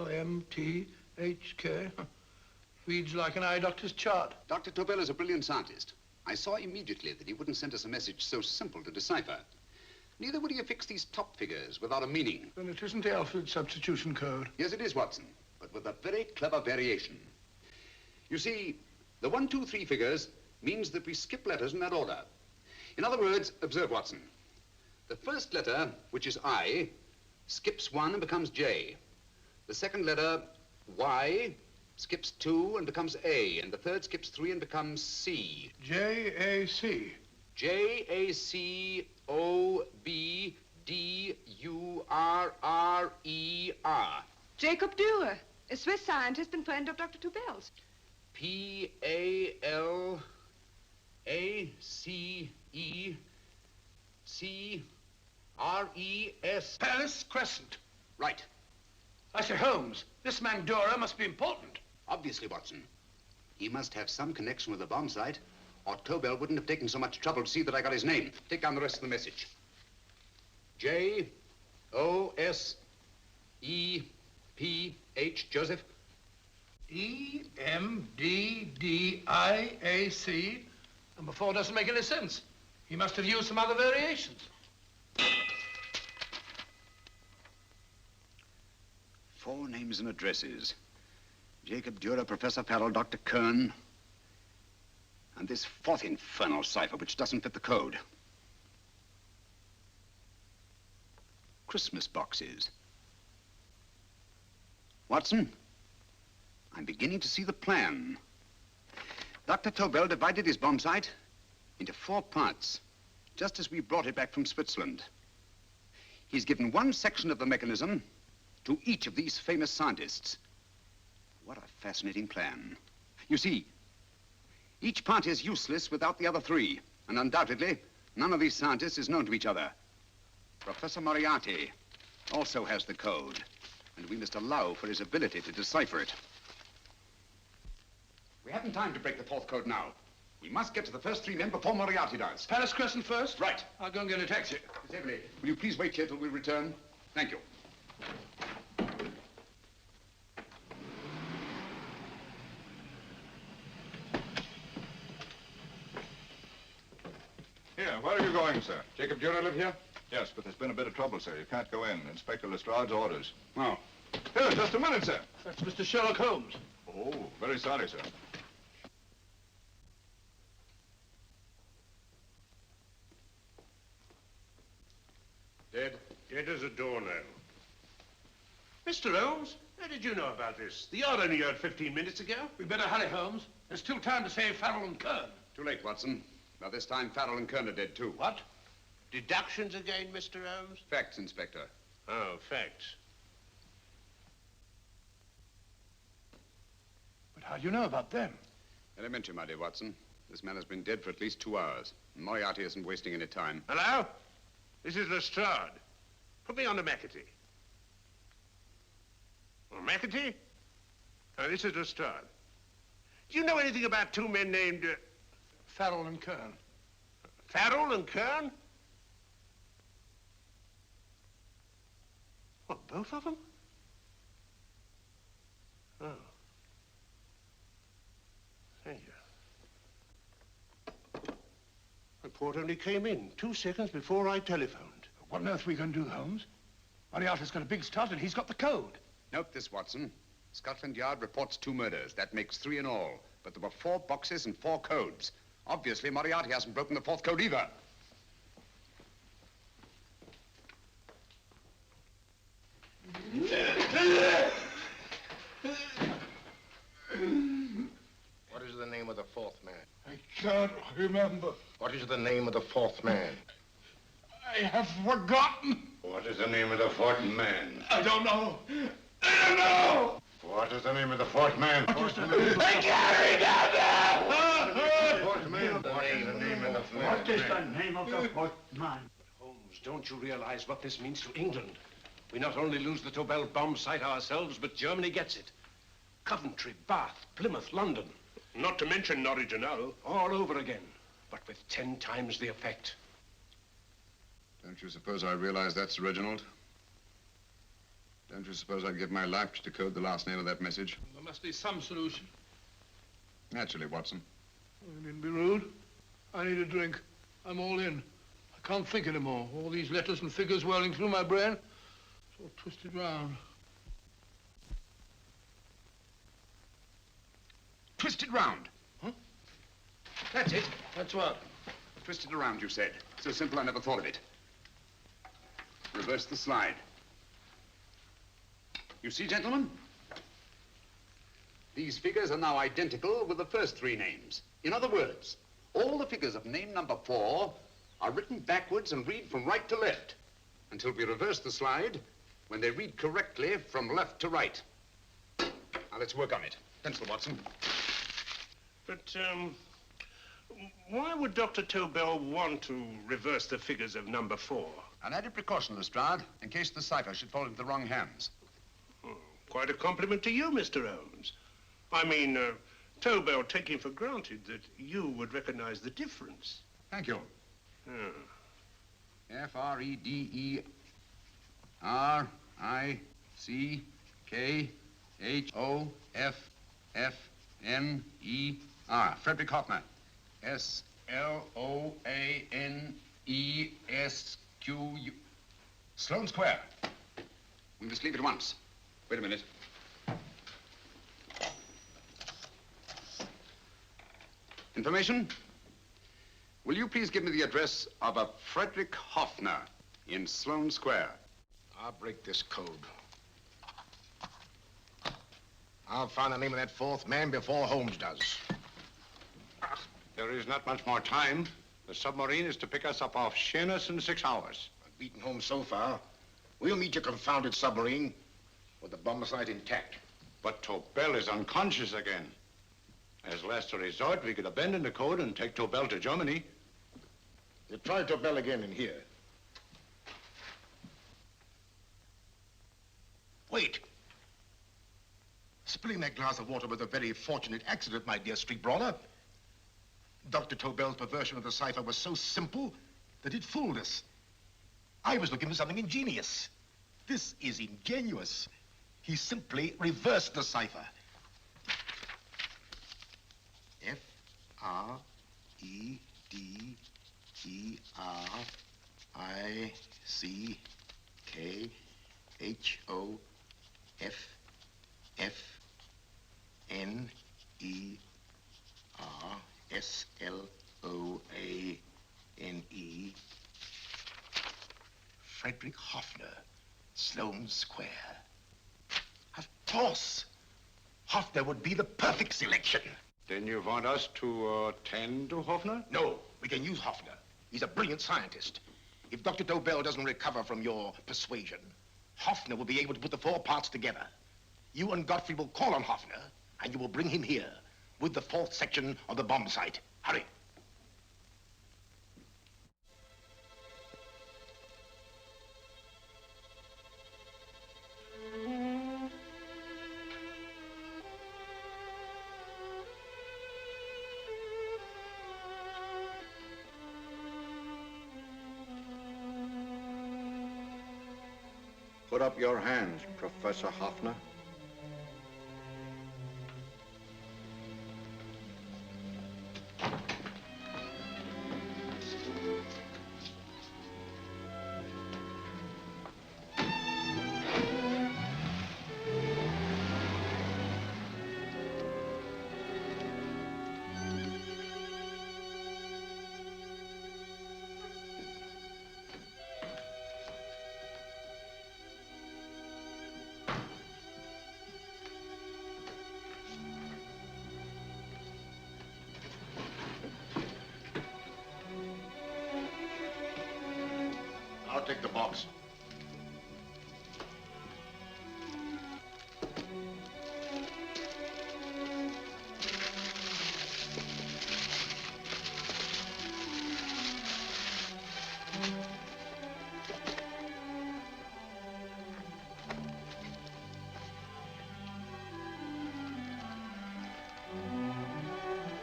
Reads like an eye doctor's chart. Dr. Tobel is a brilliant scientist. I saw immediately that he wouldn't send us a message so simple to decipher. Neither would he affix these top figures without a meaning. Then it isn't the alphabet substitution code. Yes, it is, Watson, but with a very clever variation. You see, the 1, 2, 3 figures means that we skip letters in that order. In other words, observe, Watson. The first letter, which is I, skips 1 and becomes J. The second letter, Y, skips 2 and becomes A. And the third skips 3 and becomes C. J-A-C. J-A-C-O-B-D-U-R-R-E-R. Jacob Dürer, a Swiss scientist and friend of Dr. Tobel's. P-A-L-A-C-E-C-R-E-S. Paris Crescent. Right. I say, Holmes, this man Dora must be important. Obviously, Watson. He must have some connection with the bomb site, or Tobel wouldn't have taken so much trouble to see that I got his name. Take down the rest of the message. J-O-S-E-P-H, Joseph. E-M-D-D-I-A-C. Number 4 doesn't make any sense. He must have used some other variations. 4 names and addresses. Jacob Dürer, Professor Farrell, Dr. Kern, and this 4th infernal cipher, which doesn't fit the code. Christmas boxes. Watson, I'm beginning to see the plan. Dr. Tobel divided his bomb site into 4 parts, just as we brought it back from Switzerland. He's given one section of the mechanism to each of these famous scientists. What a fascinating plan. You see, each part is useless without the other 3, and undoubtedly, none of these scientists is known to each other. Professor Moriarty also has the code, and we must allow for his ability to decipher it. We haven't time to break the 4th code now. We must get to the first 3 men before Moriarty does. Palace Crescent first? Right. I'll go and get a taxi. Miss Everly, will you please wait here till we return? Thank you. Here, where are you going, sir? Jacob Dürer live here? Yes, but there's been a bit of trouble, sir. You can't go in. Inspector Lestrade's orders. Oh. Here, just a minute, sir. That's Mr. Sherlock Holmes. Oh, very sorry, sir. Dead? Dead as a doornail. Mr. Holmes, how did you know about this? The yard only heard 15 minutes ago. We better hurry, Holmes. There's still time to save Farrell and Kern. Too late, Watson. By this time, Farrell and Kern are dead, too. What? Deductions again, Mr. Holmes? Facts, Inspector. Oh, facts. But how do you know about them? Elementary, my dear Watson. This man has been dead for at least 2 hours. Moriarty isn't wasting any time. Hello? This is Lestrade. Put me on to McAtee. Oh, McAtee? Oh, this is Lestrade. Do you know anything about 2 men named... Farrell and Kern. Farrell and Kern? What, both of them? Oh. Thank you. Report only came in 2 seconds before I telephoned. What on earth are we going to do, Holmes? Moriarty's got a big start and he's got the code. Note this, Watson. Scotland Yard reports 2 murders. That makes 3 in all. But there were 4 boxes and 4 codes. Obviously, Moriarty hasn't broken the 4th code either. What is the name of the 4th man? I can't remember. What is the name of the 4th man? I have forgotten. What is the name of the 4th man? I don't know. I don't know. What is the name of the 4th man? I can't remember. Fourth man. What is the name of the 4th man? What is the name of the 4th man? Holmes, don't you realize what this means to England? We not only lose the Tobel bomb site ourselves, but Germany gets it. Coventry, Bath, Plymouth, London. Not to mention Norwich and Hull. All over again, but with 10 times the effect. Don't you suppose I realize that's Reginald? Don't you suppose I'd give my life to decode the last name of that message? There must be some solution. Naturally, Watson. You needn't be rude. I need a drink. I'm all in. I can't think anymore. All these letters and figures whirling through my brain. It's all twisted round. Twisted round. Huh? That's it. That's what? Twisted around, you said. So simple, I never thought of it. Reverse the slide. You see, gentlemen? These figures are now identical with the first 3 names. In other words, all the figures of name number 4 are written backwards and read from right to left until we reverse the slide when they read correctly from left to right. Now, let's work on it. Pencil, Watson. But, Why would Dr. Tobel want to reverse the figures of number 4? An added precaution, Lestrade, in case the cipher should fall into the wrong hands. Quite a compliment to you, Mr. Holmes. I mean, Tobel taking for granted that you would recognize the difference. Thank you. F-R-E-D-E-R-I-C-K-H-O-F-F-N-E-R. Frederick Hoffner. S-L-O-A-N-E-S-Q-U. Sloane Square. We must leave at once. Wait a minute. Information? Will you please give me the address of a Frederick Hoffner in Sloane Square? I'll break this code. I'll find the name of that fourth man before Holmes does. There is not much more time. The submarine is to pick us up off Sheerness in 6 hours. I've beaten Holmes so far. We'll meet your confounded submarine with the bomb site intact. But Tobel is unconscious again. As last resort, we could abandon the code and take Tobel to Germany. You try Tobel again in here. Wait. Spilling that glass of water was a very fortunate accident, my dear street brawler. Dr. Tobel's perversion of the cipher was so simple that it fooled us. I was looking for something ingenious. This is ingenuous. He simply reversed the cipher. F-R-E-D-E-R-I-C-K-H-O-F-F-N-E-R-S-L-O-A-N-E. Frederick Hoffner, Sloane Square. Of course. Hoffner would be the perfect selection. Then you want us to attend to Hoffner? No, we can use Hoffner. He's a brilliant scientist. If Dr. Tobel doesn't recover from your persuasion, Hoffner will be able to put the 4 parts together. You and Godfrey will call on Hoffner, and you will bring him here with the 4th section of the bomb site. Hurry. Put up your hands, Professor Hoffner. I'll take the box.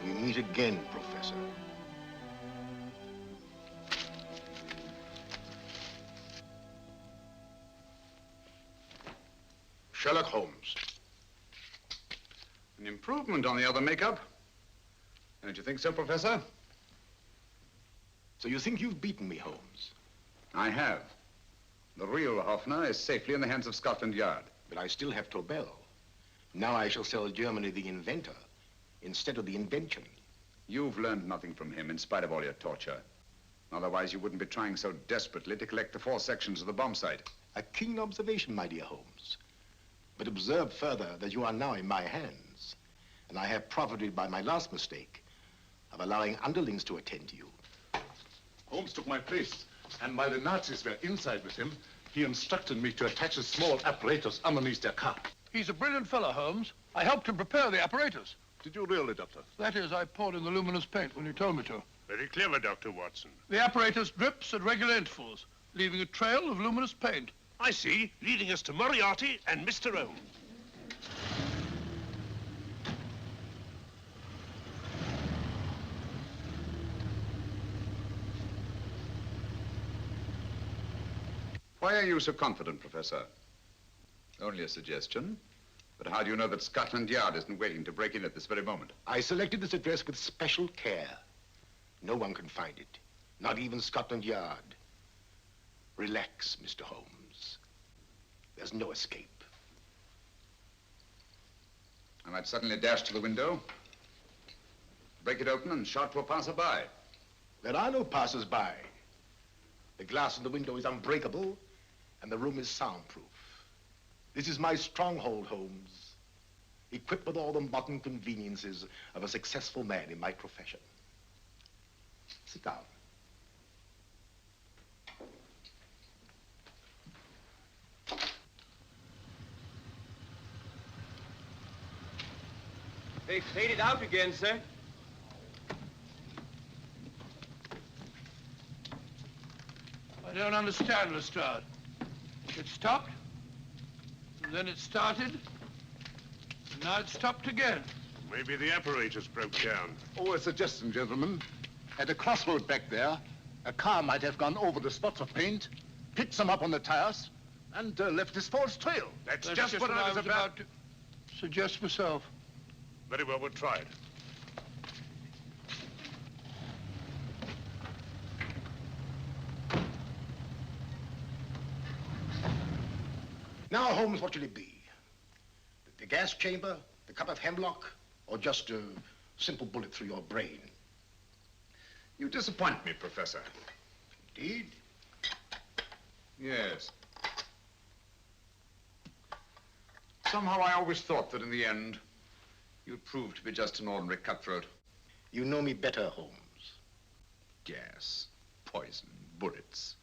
We meet again, Professor. Sherlock Holmes. An improvement on the other makeup. Don't you think so, Professor? So you think you've beaten me, Holmes? I have. The real Hoffner is safely in the hands of Scotland Yard. But I still have Tobel. Now I shall sell Germany the inventor instead of the invention. You've learned nothing from him in spite of all your torture. Otherwise, you wouldn't be trying so desperately to collect the 4 sections of the bomb site. A keen observation, my dear Holmes. But observe further that you are now in my hands, and I have profited by my last mistake of allowing underlings to attend to you. Holmes took my place, and while the Nazis were inside with him, he instructed me to attach a small apparatus underneath their car. He's a brilliant fellow, Holmes. I helped him prepare the apparatus. Did you really, Doctor? That is, I poured in the luminous paint when you told me to. Very clever, Dr. Watson. The apparatus drips at regular intervals, leaving a trail of luminous paint. I see, leading us to Moriarty and Mr. O. Why are you so confident, Professor? Only a suggestion. But how do you know that Scotland Yard isn't waiting to break in at this very moment? I selected this address with special care. No one can find it, not even Scotland Yard. Relax, Mr. Holmes. There's no escape. I might suddenly dash to the window, break it open, and shout to a passerby. There are no passers-by. The glass in the window is unbreakable, and the room is soundproof. This is my stronghold, Holmes, equipped with all the modern conveniences of a successful man in my profession. Sit down. They faded out again, sir. I don't understand, Lestrade. It stopped, and then it started, and now it stopped again. Maybe the apparatus broke down. Oh, a suggestion, gentlemen. At a crossroad back there, a car might have gone over the spots of paint, picked them up on the tires, and left this false trail. That's just what I was about to suggest myself. Very well, we'll try it. Now, Holmes, what should it be? The gas chamber, the cup of hemlock, or just a simple bullet through your brain? You disappoint me, Professor. Indeed? Yes. Somehow I always thought that in the end, you'd prove to be just an ordinary cutthroat. You know me better, Holmes. Gas, poison, bullets.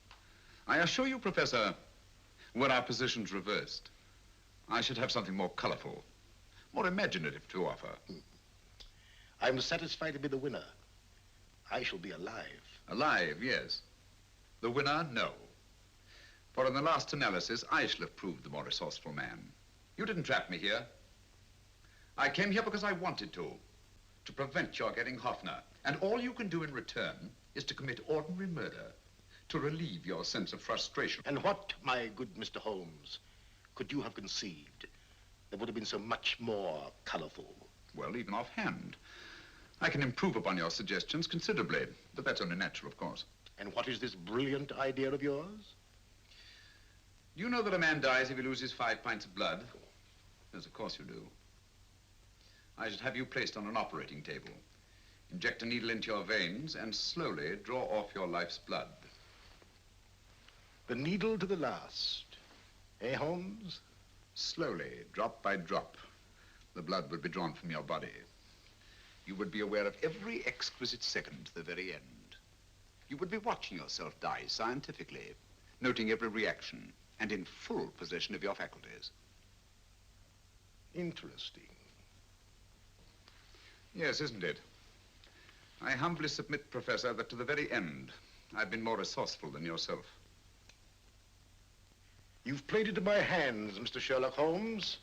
I assure you, Professor, were our positions reversed, I should have something more colorful, more imaginative to offer. I'm satisfied to be the winner. I shall be alive. Alive, yes. The winner, no. For in the last analysis, I shall have proved the more resourceful man. You didn't trap me here. I came here because I wanted to prevent your getting Hoffner. And all you can do in return is to commit ordinary murder, to relieve your sense of frustration. And what, my good Mr. Holmes, could you have conceived that would have been so much more colorful? Well, even offhand, I can improve upon your suggestions considerably, but that's only natural, of course. And what is this brilliant idea of yours? You know that a man dies if he loses 5 pints of blood? Yes, of course you do. I should have you placed on an operating table, inject a needle into your veins, and slowly draw off your life's blood. The needle to the last. Eh, Holmes? Slowly, drop by drop, the blood would be drawn from your body. You would be aware of every exquisite second to the very end. You would be watching yourself die scientifically, noting every reaction, and in full possession of your faculties. Interesting. Yes, isn't it? I humbly submit, Professor, that to the very end, I've been more resourceful than yourself. You've played into my hands, Mr. Sherlock Holmes.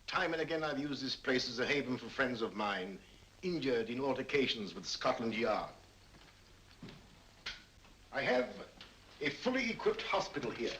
Time and again, I've used this place as a haven for friends of mine, injured in altercations with Scotland Yard. I have a fully equipped hospital here.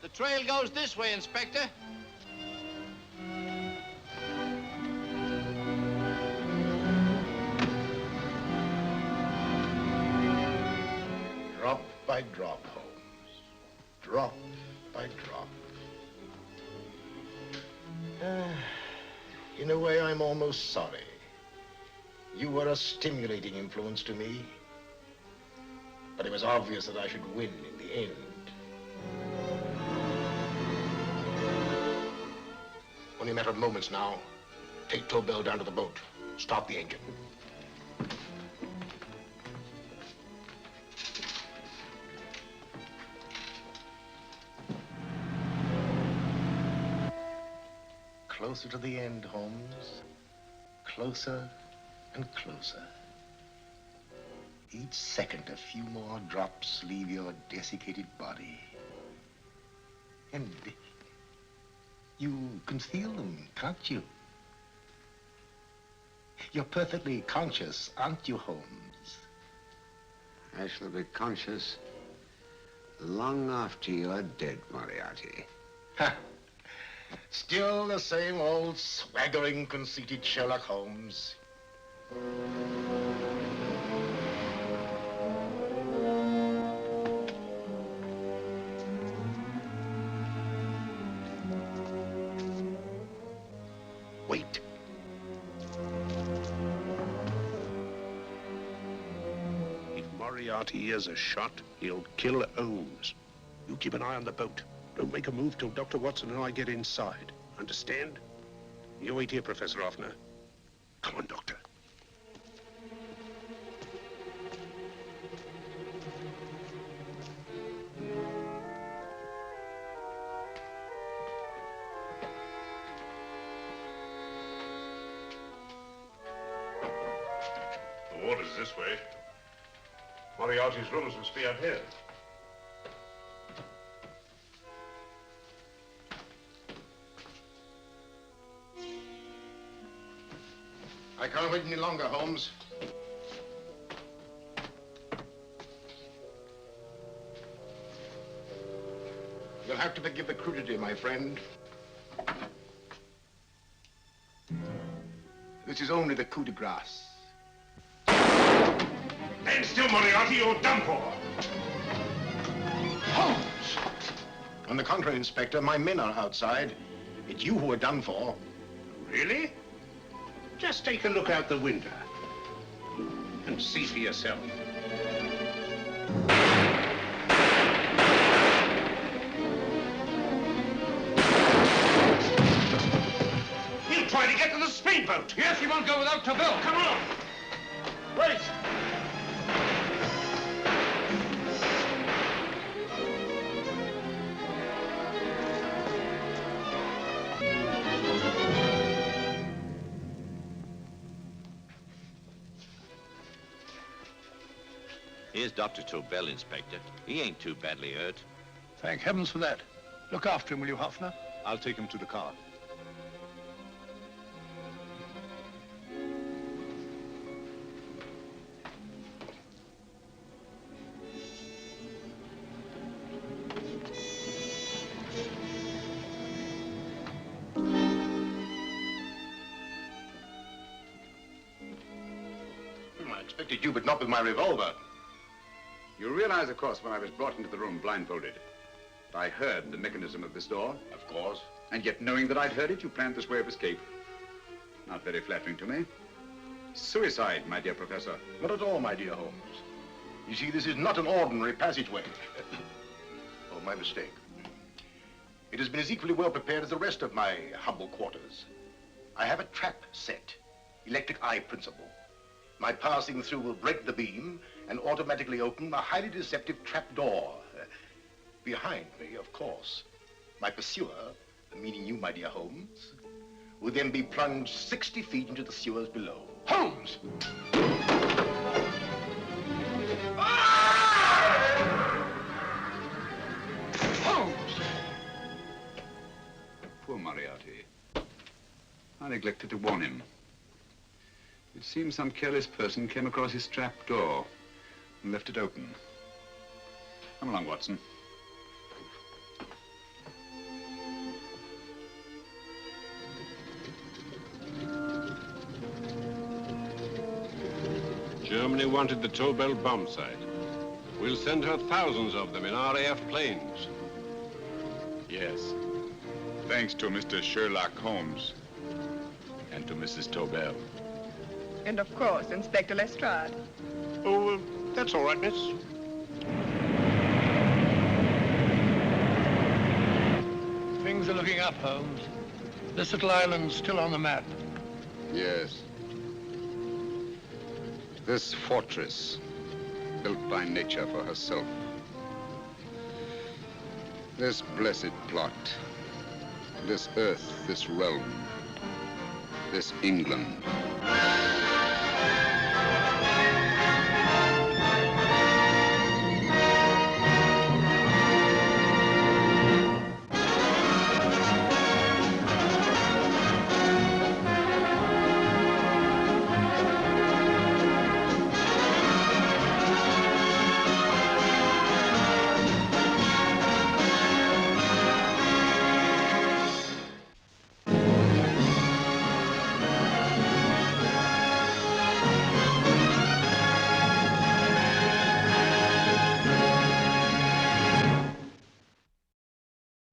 The trail goes this way, Inspector. Drop by drop, Holmes. Drop by drop. In a way, I'm almost sorry. You were a stimulating influence to me. But it was obvious that I should win in the end. Only a matter of moments now. Take Tobel down to the boat. Start the engine. Closer to the end, Holmes. Closer and closer. Each second, a few more drops leave your desiccated body. And you can feel them, can't you? You're perfectly conscious, aren't you, Holmes? I shall be conscious long after you're dead, Moriarty. Ha! Still the same old swaggering, conceited Sherlock Holmes. Wait. If Moriarty hears a shot, he'll kill Holmes. You keep an eye on the boat. Don't make a move till Dr. Watson and I get inside. Understand? You wait here, Professor Hoffner. Come on, Doctor. The water's this way. Moriarty's rooms must be up here. I can't wait any longer, Holmes. You'll have to forgive the crudity, my friend. This is only the coup de grace. Stand still, Moriarty, you're done for. Holmes! On the contrary, Inspector, my men are outside. It's you who are done for. Really? Just take a look out the window and see for yourself. He'll try to get to the speedboat. Yes, he won't go without Tobel. Come on. Wait. Here's Dr. Tobel, Inspector. He ain't too badly hurt. Thank heavens for that. Look after him, will you, Hoffner? I'll take him to the car. I expected you, but not with my revolver. You realize, of course, when I was brought into the room blindfolded, that I heard the mechanism of this door. Of course. And yet, knowing that I'd heard it, you planned this way of escape. Not very flattering to me. Suicide, my dear Professor. Not at all, my dear Holmes. You see, this is not an ordinary passageway. Oh, my mistake. It has been as equally well prepared as the rest of my humble quarters. I have a trap set, electric eye principle. My passing through will break the beam and automatically open a highly deceptive trap door. Behind me, of course, my pursuer, meaning you, my dear Holmes, will then be plunged 60 feet into the sewers below. Holmes! Holmes! Poor Moriarty. I neglected to warn him. It seems some careless person came across his trap door and left it open. Come along, Watson. Germany wanted the Tobel bomb site. We'll send her thousands of them in RAF planes. Yes. Thanks to Mr. Sherlock Holmes and to Mrs. Tobel. And of course, Inspector Lestrade. Oh, that's all right, miss. Things are looking up, Holmes. This little island's still on the map. Yes. This fortress, built by nature for herself. This blessed plot. This earth, this realm. This England.